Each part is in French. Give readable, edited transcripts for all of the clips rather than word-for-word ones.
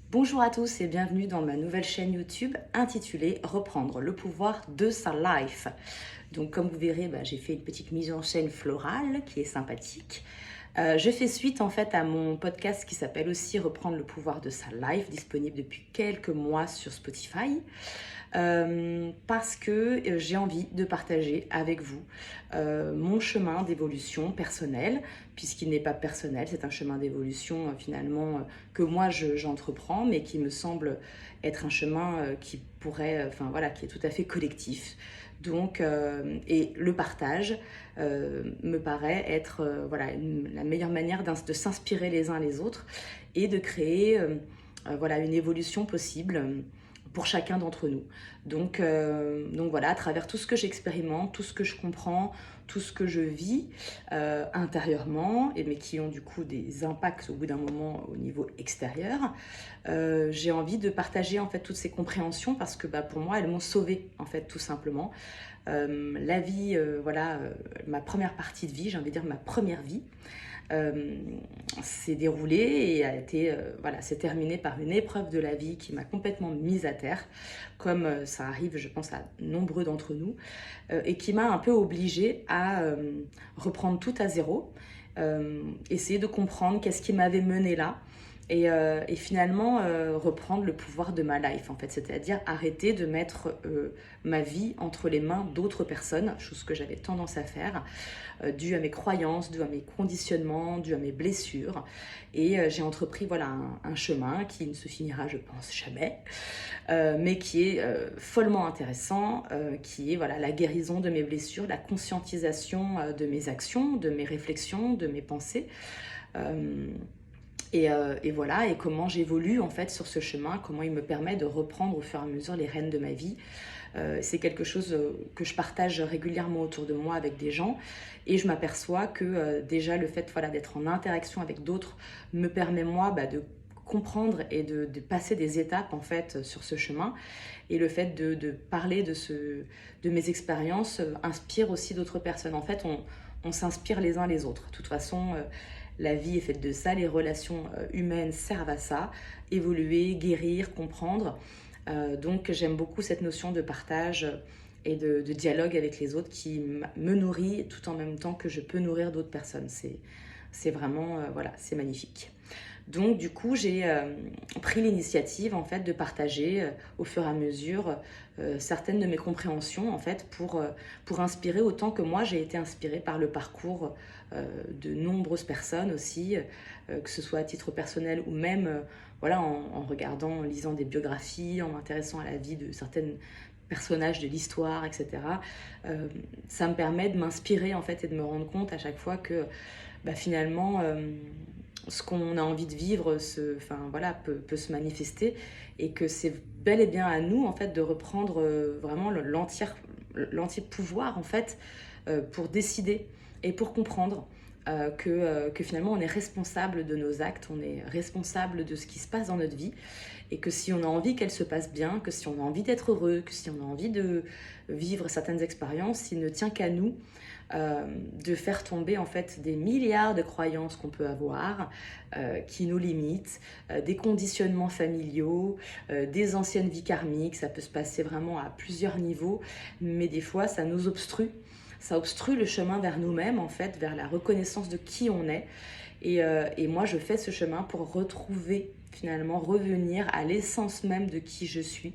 Bonjour à tous et bienvenue dans ma nouvelle chaîne YouTube intitulée Reprendre le pouvoir de sa life. Donc comme vous verrez, j'ai fait une petite mise en scène florale qui est sympathique. Je fais suite en fait à mon podcast qui s'appelle aussi Reprendre le pouvoir de sa life, disponible depuis quelques mois sur Spotify. Parce que j'ai envie de partager avec vous mon chemin d'évolution personnelle, puisqu'il n'est pas personnel, c'est un chemin d'évolution finalement que moi j'entreprends, mais qui me semble être un chemin qui pourrait, enfin voilà, qui est tout à fait collectif. Donc, et le partage me paraît être voilà, la meilleure manière de s'inspirer les uns les autres et de créer voilà, une évolution possible pour chacun d'entre nous. Donc voilà, à travers tout ce que j'expérimente, tout ce que je comprends, tout ce que je vis intérieurement, mais qui ont du coup des impacts au bout d'un moment au niveau extérieur, j'ai envie de partager en fait toutes ces compréhensions parce que pour moi elles m'ont sauvée en fait tout simplement. La vie, ma première partie de vie, j'ai envie de dire ma première vie, s'est déroulée et a été, s'est terminée par une épreuve de la vie qui m'a complètement mise à terre, comme ça arrive, je pense, à nombreux d'entre nous, et qui m'a un peu obligée à reprendre tout à zéro, essayer de comprendre qu'est-ce qui m'avait mené là, et finalement reprendre le pouvoir de ma life en fait, c'est-à-dire arrêter de mettre ma vie entre les mains d'autres personnes, chose que j'avais tendance à faire, dû à mes croyances, dû à mes conditionnements, dû à mes blessures. Et j'ai entrepris voilà, un chemin qui ne se finira, je pense, jamais, mais qui est follement intéressant, qui est voilà, la guérison de mes blessures, la conscientisation de mes actions, de mes réflexions, de mes pensées. Et voilà, et comment j'évolue en fait sur ce chemin, comment il me permet de reprendre au fur et à mesure les rênes de ma vie. C'est quelque chose que je partage régulièrement autour de moi avec des gens, et je m'aperçois que déjà le fait voilà, d'être en interaction avec d'autres me permet moi de comprendre et de passer des étapes en fait sur ce chemin, et le fait de parler de mes expériences inspire aussi d'autres personnes. En fait, on s'inspire les uns les autres. De toute façon, la vie est faite de ça, les relations humaines servent à ça, évoluer, guérir, comprendre. Donc j'aime beaucoup cette notion de partage et de dialogue avec les autres qui me nourrit tout en même temps que je peux nourrir d'autres personnes. C'est vraiment, voilà, c'est magnifique. Donc du coup, j'ai pris l'initiative en fait de partager au fur et à mesure certaines de mes compréhensions en fait pour inspirer autant que moi j'ai été inspirée par le parcours de nombreuses personnes aussi, que ce soit à titre personnel ou même voilà, en regardant, en lisant des biographies, en m'intéressant à la vie de certaines personnages de l'histoire, etc. Ça me permet de m'inspirer en fait et de me rendre compte à chaque fois que finalement ce qu'on a envie de vivre peut se manifester, et que c'est bel et bien à nous en fait de reprendre vraiment l'entier pouvoir en fait pour décider et pour comprendre que finalement on est responsable de nos actes, on est responsable de ce qui se passe dans notre vie, et que si on a envie qu'elle se passe bien, que si on a envie d'être heureux, que si on a envie de vivre certaines expériences, il ne tient qu'à nous de faire tomber en fait des milliards de croyances qu'on peut avoir qui nous limitent, des conditionnements familiaux, des anciennes vies karmiques. Ça peut se passer vraiment à plusieurs niveaux, mais des fois ça nous obstrue. Ça obstrue le chemin vers nous-mêmes, en fait, vers la reconnaissance de qui on est. Et moi, je fais ce chemin pour retrouver, finalement, revenir à l'essence même de qui je suis.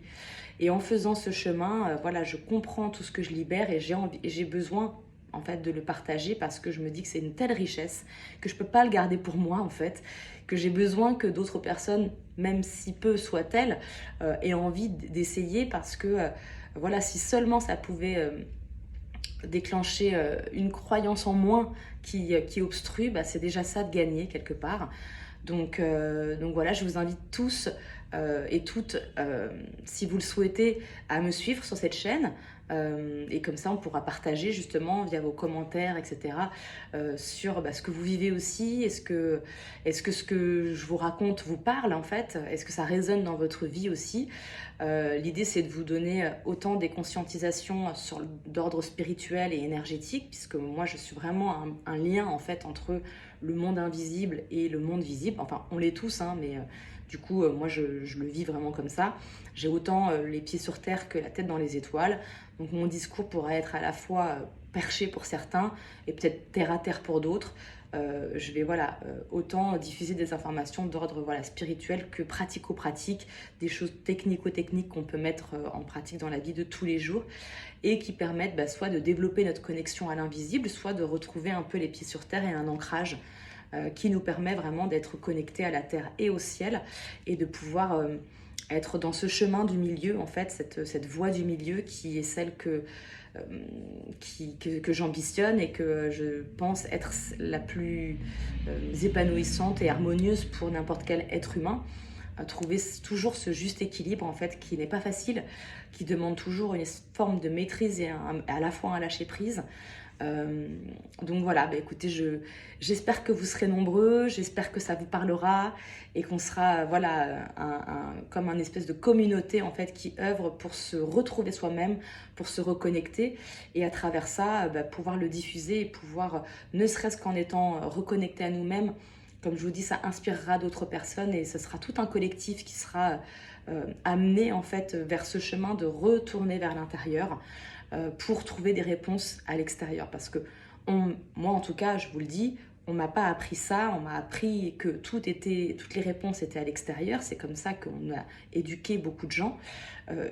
Et en faisant ce chemin, voilà, je comprends tout ce que je libère, et j'ai besoin en fait de le partager, parce que je me dis que c'est une telle richesse que je peux pas le garder pour moi en fait, que j'ai besoin que d'autres personnes, même si peu soient-elles, aient envie d'essayer, parce que voilà, si seulement ça pouvait déclencher une croyance en moins qui obstrue, c'est déjà ça de gagner quelque part. Donc voilà, je vous invite tous et toutes, si vous le souhaitez, à me suivre sur cette chaîne. Et comme ça, on pourra partager justement via vos commentaires, etc., sur ce que vous vivez aussi. Est-ce que ce que je vous raconte vous parle en fait? Est-ce que ça résonne dans votre vie aussi? L'idée, c'est de vous donner autant des conscientisations d'ordre spirituel et énergétique, puisque moi, je suis vraiment un lien en fait entre le monde invisible et le monde visible. Enfin, on l'est tous, hein, mais Du coup, moi, je le vis vraiment comme ça. J'ai autant les pieds sur terre que la tête dans les étoiles. Donc mon discours pourra être à la fois perché pour certains et peut-être terre à terre pour d'autres. Je vais autant diffuser des informations d'ordre spirituel que pratico-pratique, des choses technico-techniques qu'on peut mettre en pratique dans la vie de tous les jours et qui permettent soit de développer notre connexion à l'invisible, soit de retrouver un peu les pieds sur terre et un ancrage qui nous permet vraiment d'être connectés à la terre et au ciel et de pouvoir être dans ce chemin du milieu, en fait, cette voie du milieu qui est celle que j'ambitionne et que je pense être la plus épanouissante et harmonieuse pour n'importe quel être humain. Trouver toujours ce juste équilibre, en fait, qui n'est pas facile, qui demande toujours une forme de maîtrise et à la fois un lâcher prise. Donc voilà, écoutez, j'espère que vous serez nombreux, j'espère que ça vous parlera et qu'on sera comme un espèce de communauté en fait qui œuvre pour se retrouver soi-même, pour se reconnecter et à travers ça pouvoir le diffuser et pouvoir, ne serait-ce qu'en étant reconnecté à nous-mêmes, comme je vous dis, ça inspirera d'autres personnes et ce sera tout un collectif qui sera amené en fait vers ce chemin de retourner vers l'intérieur pour trouver des réponses à l'extérieur. Parce que moi en tout cas, je vous le dis, on m'a pas appris ça, on m'a appris que toutes les réponses étaient à l'extérieur. C'est comme ça qu'on a éduqué beaucoup de gens,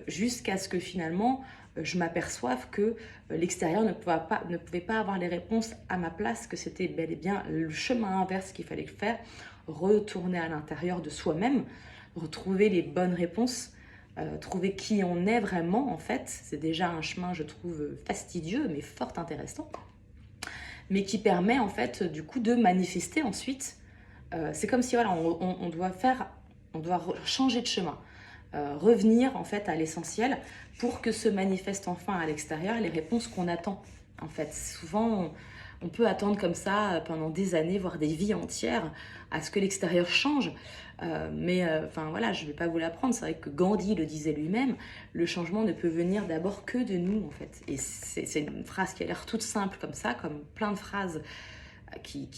jusqu'à ce que finalement je m'aperçoive que l'extérieur ne pouvait pas avoir les réponses à ma place, que c'était bel et bien le chemin inverse qu'il fallait faire, retourner à l'intérieur de soi-même, retrouver les bonnes réponses, trouver qui on est vraiment en fait. C'est déjà un chemin, je trouve, fastidieux mais fort intéressant, mais qui permet en fait du coup de manifester ensuite. C'est comme si on doit changer de chemin, revenir en fait à l'essentiel pour que se manifestent enfin à l'extérieur les réponses qu'on attend. En fait, souvent on peut attendre comme ça pendant des années, voire des vies entières, à ce que l'extérieur change. Je vais pas vous l'apprendre. C'est vrai que Gandhi le disait lui-même, le changement ne peut venir d'abord que de nous, en fait. Et c'est une phrase qui a l'air toute simple comme ça, comme plein de phrases il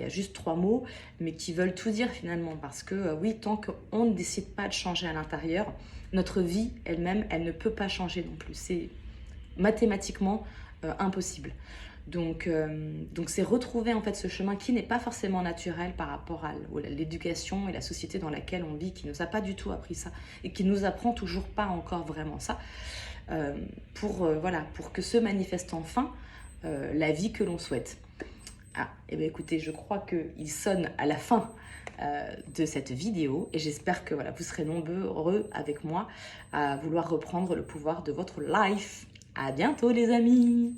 y a juste 3 mots, mais qui veulent tout dire finalement. Parce que oui, tant qu'on ne décide pas de changer à l'intérieur, notre vie elle-même, elle ne peut pas changer non plus. C'est mathématiquement impossible. Donc c'est retrouver en fait ce chemin qui n'est pas forcément naturel par rapport à l'éducation et la société dans laquelle on vit, qui ne nous a pas du tout appris ça et qui ne nous apprend toujours pas encore vraiment ça, pour que se manifeste enfin la vie que l'on souhaite. Écoutez, je crois qu'il sonne à la fin de cette vidéo et j'espère que vous serez nombreux avec moi à vouloir reprendre le pouvoir de votre life. À bientôt les amis!